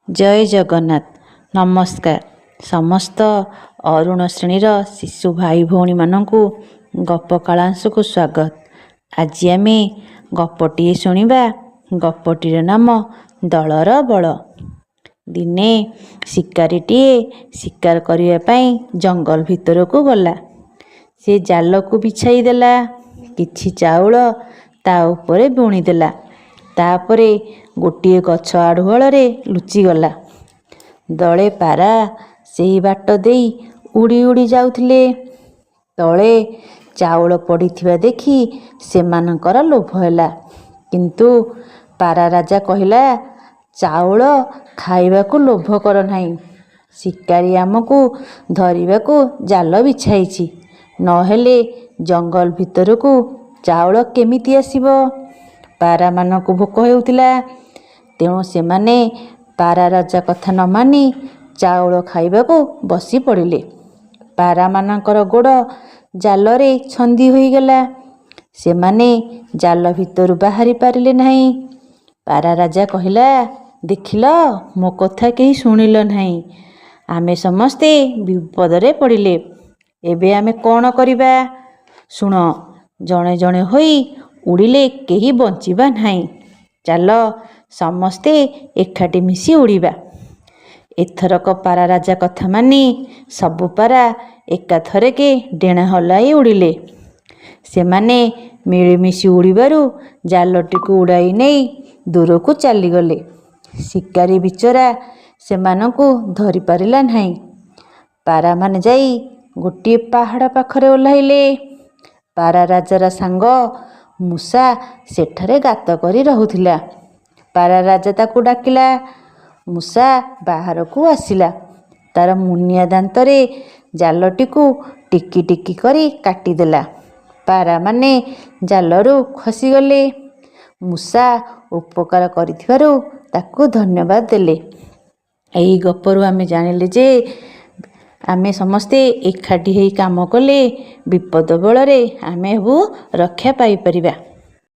जय जगन्नाथ। नमस्कार समस्त अरुण श्रेणीर शिशु भाई भौणी मानू गप कालांश को स्वागत। आज आम गपटी शुणा। गपटीर नाम दलर बल। दिने शिकारीटीए शिकार करने जंगल भितर को गला। से जाल को बिछाई देला, किछि चाउल ता उपरे बुणीदेला। तापरे गोटे गछ आढ़ुआल लुचिगला। दले पारा सेही बाट देई उड़ी उड़ी जाउथिले। तले चाउल पड़िथिबा देखि सेमानकर लोभ होला, किंतु पारा राजा कहिला, चाउल खाइबाकू लोभ कर नाही। शिकारी आमको धरिबाकू जाल बिछाइछि, नहेले जंगल भितरकू चाउल केमिति आसिबो। पारा मानकू भोक हेउथिला, तेणु सेमाने पारा राजा कथा न मानि चाउल खाइबाकू बसी पड़िले। पारा मानकर गोड़ जालरे छंदी होईगला। सेमाने जाल भितरु बाहरी पारिले नाही। पारा राजा कहिला, देखिल मो कथा केही शुणिल नाही। आमे समस्ते विपदरे पड़िले। एबे आमे कौन करिबा? शुण, जणे जणे होई उड़िले केही बंचिबा नाही। चाल समस्ते एकाठी मिसी उड़िबा। एथरक पारा राजा कथा मानि सबु पारा एकाथरके डेणा हलाई उड़िले। सेमाने मिलिमिशि उड़िबारु जालटीकू उड़ाई नहीं दूर को चलीगले। शिकारी बिचरा सेमानकू धरि पारिला नाही। पारा माने जाई गोटे पहाड़ पाखरे ओह्लाइले। पारा राजार सांग मूसा सेठारे गात करी रहुथिला। पारा राजा ताकू डाकिला। मूसा बाहर को आसिला। तार मुनिया दांतरे जालटीकू टिकी टिकी करी काटिदेला। पारा माने जालरू खसीगले। मूसा उपकार करिथिबारु ताकू धन्यवाद देले। एही गपरु आमे जानिले जे आमे समस्ते एकाठी हेई काम कले विपद बेଳରେ आमे रक्षा पाई परिबा।